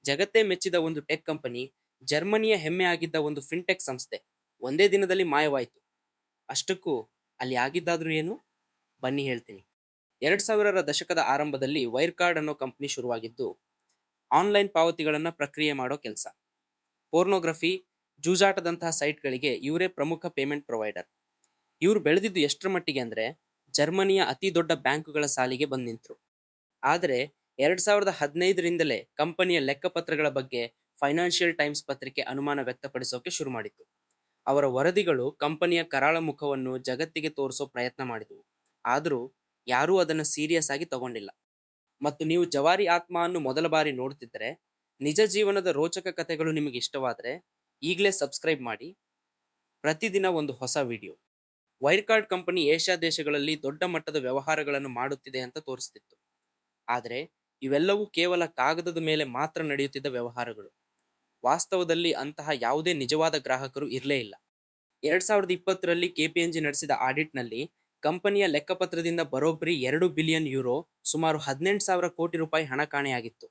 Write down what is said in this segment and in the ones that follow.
ಜಗತ್ತೇ ಮೆಚ್ಚಿದ ಒಂದು ಟೆಕ್ ಕಂಪನಿ, ಜರ್ಮನಿಯ ಹೆಮ್ಮೆ ಆಗಿದ್ದ ಒಂದು ಫಿನ್ಟೆಕ್ ಸಂಸ್ಥೆ ಒಂದೇ ದಿನದಲ್ಲಿ ಮಾಯವಾಯಿತು. ಅಷ್ಟಕ್ಕೂ ಅಲ್ಲಿ ಆಗಿದ್ದಾದ್ರೂ ಏನು? ಬನ್ನಿ ಹೇಳ್ತೀನಿ. 2000ರ ದಶಕದ ಆರಂಭದಲ್ಲಿ ವೈರ್ಕಾರ್ಡ್ ಅನ್ನೋ ಕಂಪನಿ ಶುರುವಾಗಿದ್ದು, ಆನ್ಲೈನ್ ಪಾವತಿಗಳನ್ನು ಪ್ರಕ್ರಿಯೆ ಮಾಡೋ ಕೆಲಸ. ಪೋರ್ನೋಗ್ರಫಿ, ಜೂಜಾಟದಂತಹ ಸೈಟ್ಗಳಿಗೆ ಇವರೇ ಪ್ರಮುಖ ಪೇಮೆಂಟ್ ಪ್ರೊವೈಡರ್. ಇವರು ಬೆಳೆದಿದ್ದು ಎಷ್ಟರ ಮಟ್ಟಿಗೆ ಅಂದ್ರೆ ಜರ್ಮನಿಯ ಅತಿ ದೊಡ್ಡ ಬ್ಯಾಂಕುಗಳ ಸಾಲಿಗೆ ಬಂದ್ ನಿಂತರು. ಆದರೆ 2015ರಿಂದಲೇ ಕಂಪನಿಯ ಲೆಕ್ಕಪತ್ರಗಳ ಬಗ್ಗೆ ಫೈನಾನ್ಷಿಯಲ್ ಟೈಮ್ಸ್ ಪತ್ರಿಕೆ ಅನುಮಾನ ವ್ಯಕ್ತಪಡಿಸೋಕೆ ಶುರು ಮಾಡಿತು. ಅವರ ವರದಿಗಳು ಕಂಪನಿಯ ಕರಾಳ ಮುಖವನ್ನು ಜಗತ್ತಿಗೆ ತೋರಿಸೋ ಪ್ರಯತ್ನ ಮಾಡಿದವು. ಆದರೂ ಯಾರೂ ಅದನ್ನು ಸೀರಿಯಸ್ ಆಗಿ ತಗೊಂಡಿಲ್ಲ. ಮತ್ತು ನೀವು ಜವಾರಿ ಆತ್ಮ ಅನ್ನು ಮೊದಲ ಬಾರಿ ನೋಡ್ತಿದ್ದರೆ, ನಿಜ ಜೀವನದ ರೋಚಕ ಕಥೆಗಳು ನಿಮಗೆ ಇಷ್ಟವಾದರೆ ಈಗಲೇ ಸಬ್ಸ್ಕ್ರೈಬ್ ಮಾಡಿ. ಪ್ರತಿದಿನ ಒಂದು ಹೊಸ ವಿಡಿಯೋ. ವೈರ್ಕಾರ್ಡ್ ಕಂಪನಿ ಏಷ್ಯಾ ದೇಶಗಳಲ್ಲಿ ದೊಡ್ಡ ಮಟ್ಟದ ವ್ಯವಹಾರಗಳನ್ನು ಮಾಡುತ್ತಿದೆ ಅಂತ ತೋರಿಸ್ತಿತ್ತು. ಆದರೆ ಇವೆಲ್ಲವೂ ಕೇವಲ ಕಾಗದದ ಮೇಲೆ ಮಾತ್ರ ನಡೆಯುತ್ತಿದ್ದ ವ್ಯವಹಾರಗಳು. ವಾಸ್ತವದಲ್ಲಿ ಅಂತಹ ಯಾವುದೇ ನಿಜವಾದ ಗ್ರಾಹಕರು ಇರಲೇ ಇಲ್ಲ. 2020ರಲ್ಲಿ KPMG ನಡೆಸಿದ ಆಡಿಟ್ನಲ್ಲಿ ಕಂಪನಿಯ ಲೆಕ್ಕಪತ್ರದಿಂದ ಬರೋಬ್ಬರಿ 2 ಬಿಲಿಯನ್ ಯೂರೋ, ಸುಮಾರು 18,000 ಕೋಟಿ ರೂಪಾಯಿ ಹಣ ಕಾಣೆಯಾಗಿತ್ತು.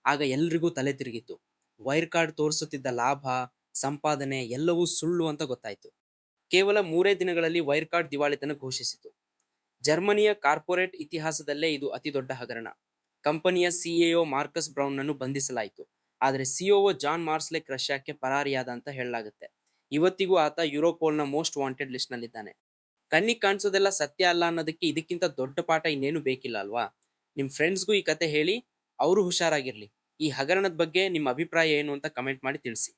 ಆಗ ಎಲ್ರಿಗೂ ತಲೆ ತಿರುಗಿತು. ವೈರ್ಕಾರ್ಡ್ ತೋರಿಸುತ್ತಿದ್ದ ಲಾಭ, ಸಂಪಾದನೆ ಎಲ್ಲವೂ ಸುಳ್ಳು ಅಂತ ಗೊತ್ತಾಯಿತು. ಕೇವಲ 3 ದಿನಗಳಲ್ಲಿ ವೈರ್ಕಾರ್ಡ್ ದಿವಾಳಿತನ ಘೋಷಿಸಿತು. ಜರ್ಮನಿಯ ಕಾರ್ಪೊರೇಟ್ ಇತಿಹಾಸದಲ್ಲೇ ಇದು ಅತಿ ದೊಡ್ಡ ಹಗರಣ. ಕಂಪನಿಯ CEO ಮಾರ್ಕಸ್ ಬ್ರೌನ್ನನ್ನು ಬಂಧಿಸಲಾಯಿತು. ಆದರೆ COO ಜಾನ್ ಮಾರ್ಸ್ಲೆಕ್ ರಷ್ಯಾಕ್ಕೆ ಪರಾರಿಯಾದ ಅಂತ ಹೇಳಲಾಗುತ್ತೆ. ಇವತ್ತಿಗೂ ಆತ ಯುರೋಪೋಲ್ನ ಮೋಸ್ಟ್ ವಾಂಟೆಡ್ ಲಿಸ್ಟ್ನಲ್ಲಿದ್ದಾನೆ. ಕಣ್ಣಿಗೆ ಕಾಣಿಸೋದೆಲ್ಲ ಸತ್ಯ ಅಲ್ಲ ಅನ್ನೋದಕ್ಕೆ ಇದಕ್ಕಿಂತ ದೊಡ್ಡ ಪಾಠ ಇನ್ನೇನು ಬೇಕಿಲ್ಲ ಅಲ್ವಾ? ನಿಮ್ಮ ಫ್ರೆಂಡ್ಸ್ಗೂ ಈ ಕತೆ ಹೇಳಿ, ಅವರು ಹುಷಾರಾಗಿರ್ಲಿ. ಈ ಹಗರಣದ ಬಗ್ಗೆ ನಿಮ್ಮ ಅಭಿಪ್ರಾಯ ಏನು ಅಂತ ಕಮೆಂಟ್ ಮಾಡಿ ತಿಳಿಸಿ.